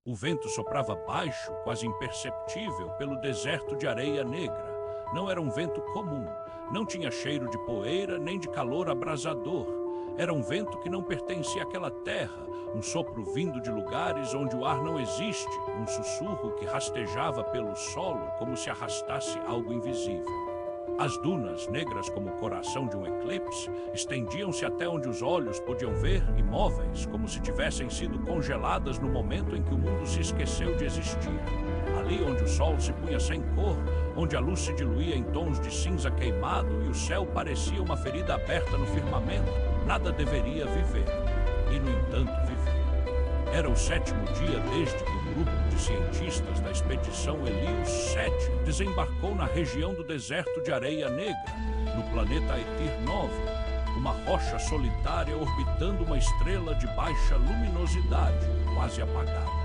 O vento soprava baixo, quase imperceptível, pelo deserto de areia negra. Não era um vento comum, não tinha cheiro de poeira nem de calor abrasador. Era um vento que não pertencia àquela terra, um sopro vindo de lugares onde o ar não existe, um sussurro que rastejava pelo solo como se arrastasse algo invisível. As dunas, negras como o coração de um eclipse, estendiam-se até onde os olhos podiam ver, imóveis, como se tivessem sido congeladas no momento em que o mundo se esqueceu de existir. Ali onde o sol se punha sem cor, onde a luz se diluía em tons de cinza queimado e o céu parecia uma ferida aberta no firmamento, nada deveria viver. E, no entanto, vivia. Era o 7º dia desde que um grupo de cientistas da expedição Helios 7 desembarcou na região do deserto de areia negra, no planeta Etir 9, uma rocha solitária orbitando uma estrela de baixa luminosidade, quase apagada.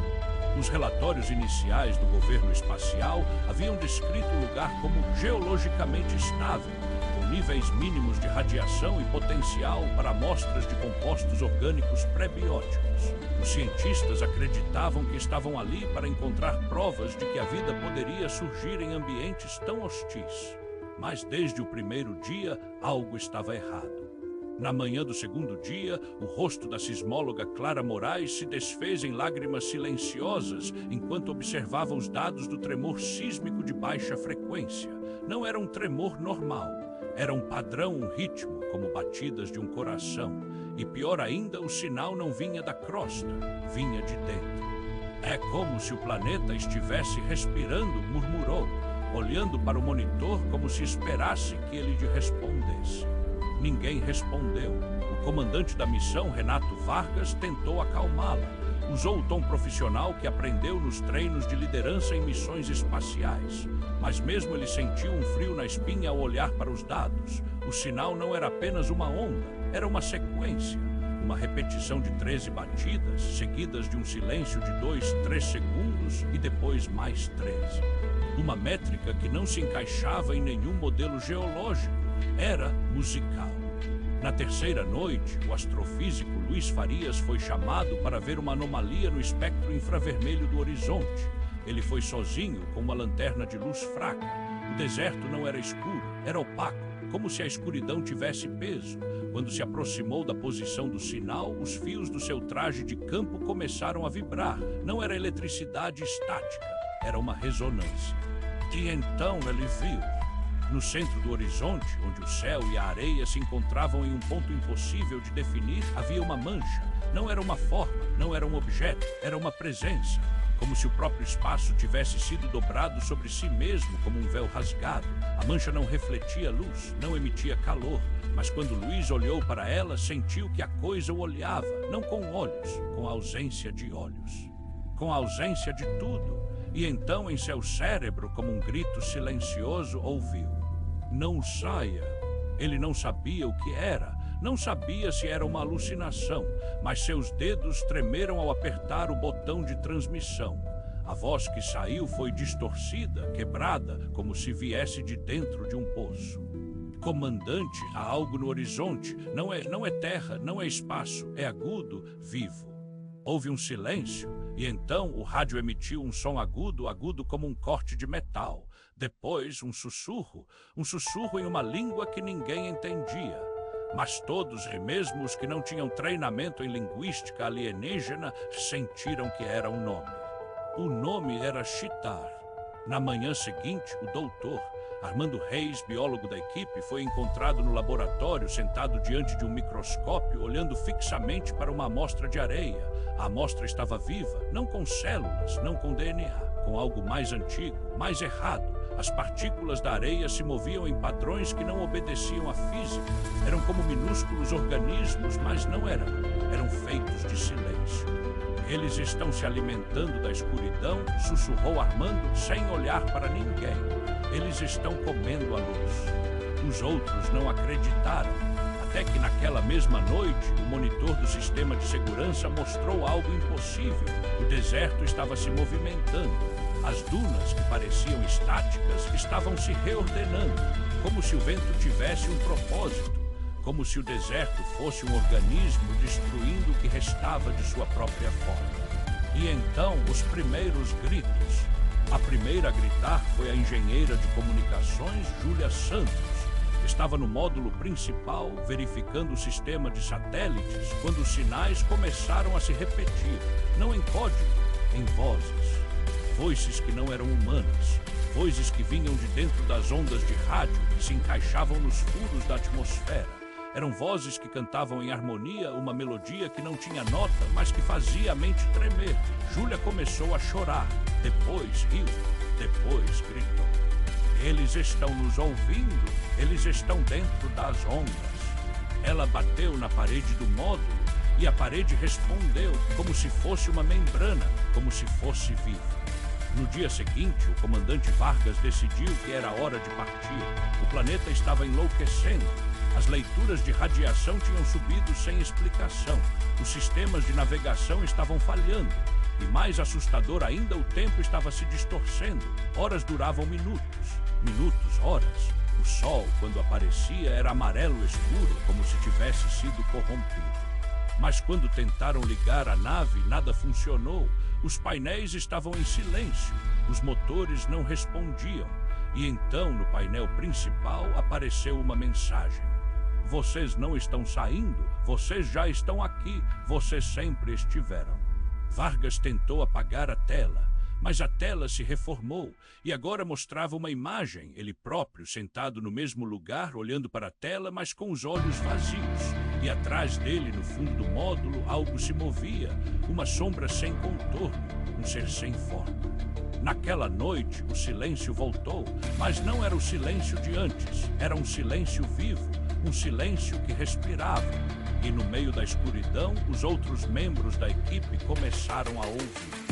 Os relatórios iniciais do governo espacial haviam descrito o lugar como geologicamente estável, com níveis mínimos de radiação e potencial para amostras de compostos orgânicos pré-bióticos. Os cientistas acreditavam que estavam ali para encontrar provas de que a vida poderia surgir em ambientes tão hostis. Mas desde o primeiro dia, algo estava errado. Na manhã do 2º dia, o rosto da sismóloga Clara Moraes se desfez em lágrimas silenciosas enquanto observava os dados do tremor sísmico de baixa frequência. Não era um tremor normal. Era um padrão, um ritmo, como batidas de um coração. E pior ainda, o sinal não vinha da crosta, vinha de dentro. É como se o planeta estivesse respirando, murmurou, olhando para o monitor como se esperasse que ele lhe respondesse. Ninguém respondeu. O comandante da missão, Renato Vargas, tentou acalmá-la. Usou o tom profissional que aprendeu nos treinos de liderança em missões espaciais. Mas mesmo ele sentiu um frio na espinha ao olhar para os dados. O sinal não era apenas uma onda, era uma sequência. Uma repetição de 13 batidas, seguidas de um silêncio de 2, 3 segundos e depois mais 13. Uma métrica que não se encaixava em nenhum modelo geológico. Era musical. Na terceira noite, o astrofísico Luiz Farias foi chamado para ver uma anomalia no espectro infravermelho do horizonte. Ele foi sozinho com uma lanterna de luz fraca. O deserto não era escuro, era opaco, como se a escuridão tivesse peso. Quando se aproximou da posição do sinal, os fios do seu traje de campo começaram a vibrar. Não era eletricidade estática, era uma ressonância. E então ele viu. No centro do horizonte, onde o céu e a areia se encontravam em um ponto impossível de definir, havia uma mancha. Não era uma forma, não era um objeto, era uma presença. Como se o próprio espaço tivesse sido dobrado sobre si mesmo como um véu rasgado. A mancha não refletia luz, não emitia calor. Mas quando Luiz olhou para ela, sentiu que a coisa o olhava, não com olhos, com a ausência de olhos. Com a ausência de tudo. E então, em seu cérebro, como um grito silencioso, ouviu: "Não saia." Ele não sabia o que era, não sabia se era uma alucinação, mas seus dedos tremeram ao apertar o botão de transmissão. A voz que saiu foi distorcida, quebrada, como se viesse de dentro de um poço. "Comandante, há algo no horizonte. Não é terra, não é espaço, é agudo, vivo." Houve um silêncio, e então o rádio emitiu um som agudo, agudo como um corte de metal. Depois, um sussurro em uma língua que ninguém entendia. Mas todos, e mesmo os que não tinham treinamento em linguística alienígena, sentiram que era um nome. O nome era Chitar. Na manhã seguinte, o doutor Armando Reis, biólogo da equipe, foi encontrado no laboratório, sentado diante de um microscópio, olhando fixamente para uma amostra de areia. A amostra estava viva, não com células, não com DNA, com algo mais antigo, mais errado. As partículas da areia se moviam em padrões que não obedeciam à física. Eram como minúsculos organismos, mas não eram. Eram feitos de silêncio. "Eles estão se alimentando da escuridão", sussurrou Armando, sem olhar para ninguém. "Eles estão comendo a luz." Os outros não acreditaram, até que naquela mesma noite, o monitor do sistema de segurança mostrou algo impossível. O deserto estava se movimentando. As dunas, que pareciam estáticas, estavam se reordenando, como se o vento tivesse um propósito, como se o deserto fosse um organismo destruindo o que restava de sua própria forma. E então os primeiros gritos. A primeira a gritar foi a engenheira de comunicações Júlia Santos. Estava no módulo principal, verificando o sistema de satélites, quando os sinais começaram a se repetir, não em código, em vozes. Vozes que não eram humanas, vozes que vinham de dentro das ondas de rádio que se encaixavam nos furos da atmosfera. Eram vozes que cantavam em harmonia uma melodia que não tinha nota, mas que fazia a mente tremer. Júlia começou a chorar, depois riu, depois gritou. Eles estão nos ouvindo, eles estão dentro das ondas. Ela bateu na parede do módulo e a parede respondeu como se fosse uma membrana, como se fosse viva. No dia seguinte, o comandante Vargas decidiu que era hora de partir. O planeta estava enlouquecendo. As leituras de radiação tinham subido sem explicação. Os sistemas de navegação estavam falhando. E mais assustador ainda, o tempo estava se distorcendo. Horas duravam minutos, minutos, horas. O sol, quando aparecia, era amarelo escuro, como se tivesse sido corrompido. Mas quando tentaram ligar a nave, nada funcionou. Os painéis estavam em silêncio, os motores não respondiam. E então, no painel principal, apareceu uma mensagem. Vocês não estão saindo, vocês já estão aqui, vocês sempre estiveram. Vargas tentou apagar a tela, mas a tela se reformou e agora mostrava uma imagem, ele próprio sentado no mesmo lugar, olhando para a tela, mas com os olhos vazios. E atrás dele, no fundo do módulo, algo se movia, uma sombra sem contorno, um ser sem forma. Naquela noite, o silêncio voltou, mas não era o silêncio de antes, era um silêncio vivo, um silêncio que respirava. E no meio da escuridão, os outros membros da equipe começaram a ouvir.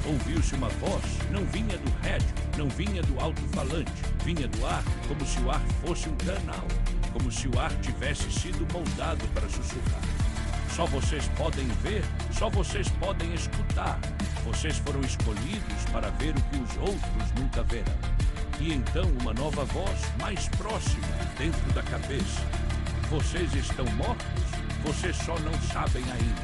Ouviu-se uma voz, não vinha do rádio, não vinha do alto-falante, vinha do ar, como se o ar fosse um canal, como se o ar tivesse sido moldado para sussurrar. Só vocês podem ver, só vocês podem escutar. Vocês foram escolhidos para ver o que os outros nunca verão. E então uma nova voz, mais próxima, dentro da cabeça. Vocês estão mortos? Vocês só não sabem ainda.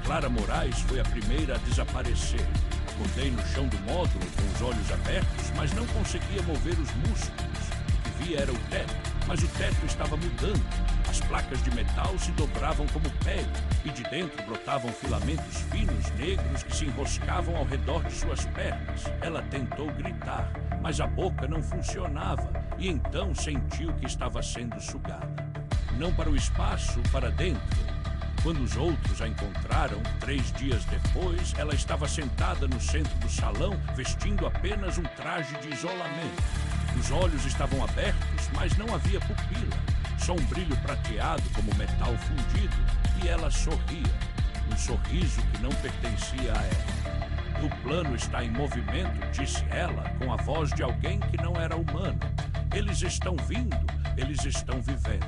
Clara Moraes foi a primeira a desaparecer. Acordei no chão do módulo com os olhos abertos, mas não conseguia mover os músculos. O que via era o teto, mas o teto estava mudando. As placas de metal se dobravam como pele e de dentro brotavam filamentos finos negros que se enroscavam ao redor de suas pernas. Ela tentou gritar, mas a boca não funcionava e então sentiu que estava sendo sugada. Não para o espaço, para dentro. Quando os outros a encontraram, 3 dias depois, ela estava sentada no centro do salão, vestindo apenas um traje de isolamento. Os olhos estavam abertos, mas não havia pupila. Só um brilho prateado como metal fundido, e ela sorria. Um sorriso que não pertencia a ela. O plano está em movimento, disse ela, com a voz de alguém que não era humano. Eles estão vindo, eles estão vivendo.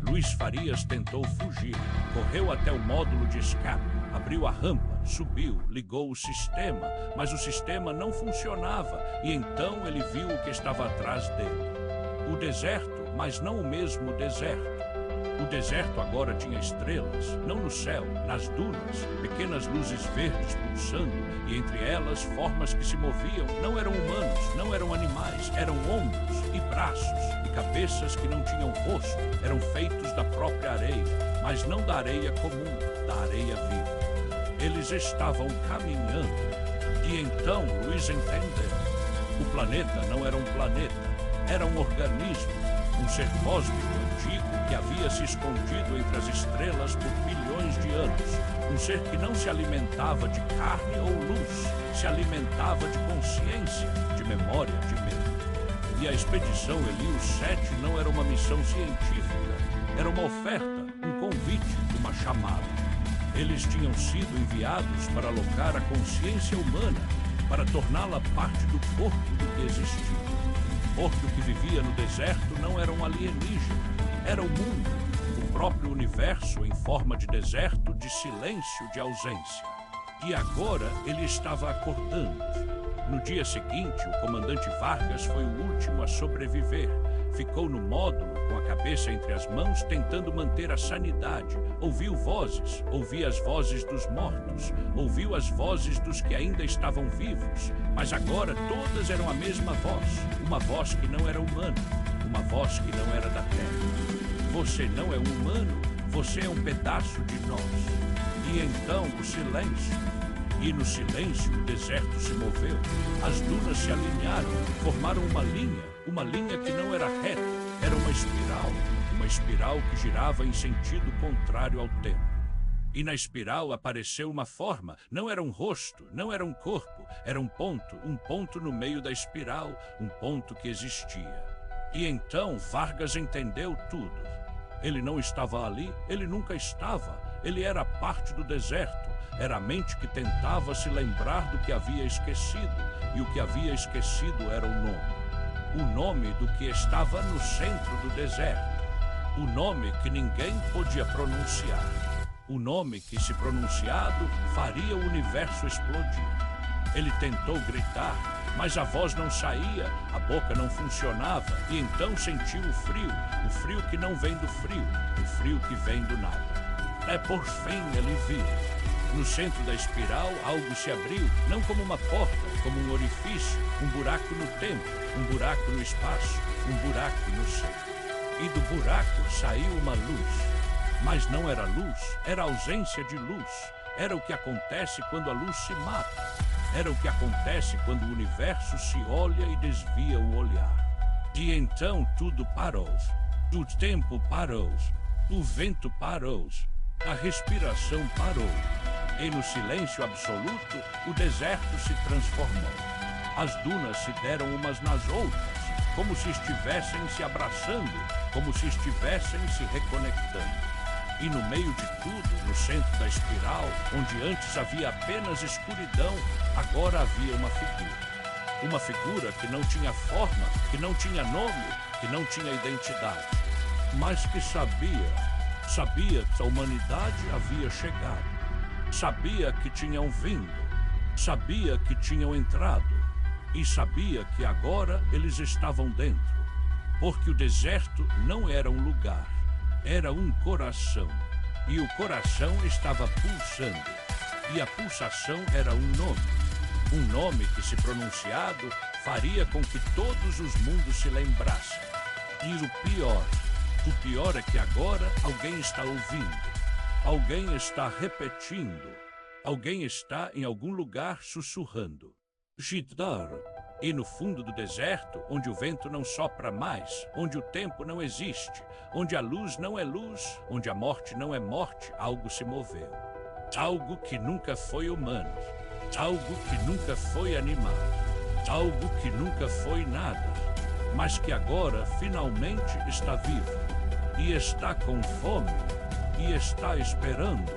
Luiz Farias tentou fugir, correu até o módulo de escape, abriu a rampa, subiu, ligou o sistema, mas o sistema não funcionava e então ele viu o que estava atrás dele. O deserto, mas não o mesmo deserto. O deserto agora tinha estrelas, não no céu, nas dunas, pequenas luzes verdes pulsando e entre elas formas que se moviam. Não eram humanos, não eram animais, eram ombros e braços e cabeças que não tinham rosto. Eram feitos da própria areia, mas não da areia comum, da areia viva. Eles estavam caminhando e então Luiz entendeu. O planeta não era um planeta, era um organismo, um ser cósmico antigo que havia se escondido entre as estrelas por bilhões de anos. Um ser que não se alimentava de carne ou luz, se alimentava de consciência, de memória, de medo. E a expedição Helios 7 não era uma missão científica, era uma oferta, um convite, uma chamada. Eles tinham sido enviados para alocar a consciência humana, para torná-la parte do corpo do que existia. O corpo que vivia no deserto não era um alienígena, era o mundo, o próprio universo em forma de deserto, de silêncio, de ausência. E agora ele estava acordando. No dia seguinte, o comandante Vargas foi o último a sobreviver. ficou no módulo, com a cabeça entre as mãos, tentando manter a sanidade. Ouviu vozes, ouvia as vozes dos mortos, ouviu as vozes dos que ainda estavam vivos, mas agora todas eram a mesma voz, uma voz que não era humana, uma voz que não era da terra. Você não é um humano, você é um pedaço de nós. E então o silêncio. E no silêncio o deserto se moveu, as dunas se alinharam, formaram uma linha que não era reta, era uma espiral que girava em sentido contrário ao tempo. E na espiral apareceu uma forma, não era um rosto, não era um corpo, era um ponto no meio da espiral, um ponto que existia. E então Vargas entendeu tudo. Ele não estava ali, ele nunca estava, ele era parte do deserto. Era a mente que tentava se lembrar do que havia esquecido, e o que havia esquecido era o nome do que estava no centro do deserto, o nome que ninguém podia pronunciar, o nome que, se pronunciado, faria o universo explodir. Ele tentou gritar, mas a voz não saía, a boca não funcionava, e então sentiu o frio que não vem do frio, o frio que vem do nada. Por fim ele viu. No centro da espiral, algo se abriu, não como uma porta, como um orifício, um buraco no tempo, um buraco no espaço, um buraco no céu. E do buraco saiu uma luz. Mas não era luz, era ausência de luz. Era o que acontece quando a luz se mata. Era o que acontece quando o universo se olha e desvia o olhar. E então tudo parou. O tempo parou. O vento parou. A respiração parou. E no silêncio absoluto, o deserto se transformou. As dunas se deram umas nas outras, como se estivessem se abraçando, como se estivessem se reconectando. E no meio de tudo, no centro da espiral, onde antes havia apenas escuridão, agora havia uma figura. Uma figura que não tinha forma, que não tinha nome, que não tinha identidade, mas que sabia que a humanidade havia chegado. Sabia que tinham vindo, sabia que tinham entrado e sabia que agora eles estavam dentro, porque o deserto não era um lugar, era um coração, e o coração estava pulsando, e a pulsação era um nome que, se pronunciado, faria com que todos os mundos se lembrassem. E o pior é que agora alguém está ouvindo. Alguém está repetindo. Alguém está em algum lugar sussurrando. Jidar. E no fundo do deserto, onde o vento não sopra mais, onde o tempo não existe, onde a luz não é luz, onde a morte não é morte, algo se moveu. Algo que nunca foi humano. Algo que nunca foi animal. Algo que nunca foi nada. Mas que agora finalmente está vivo. E está com fome. E está esperando.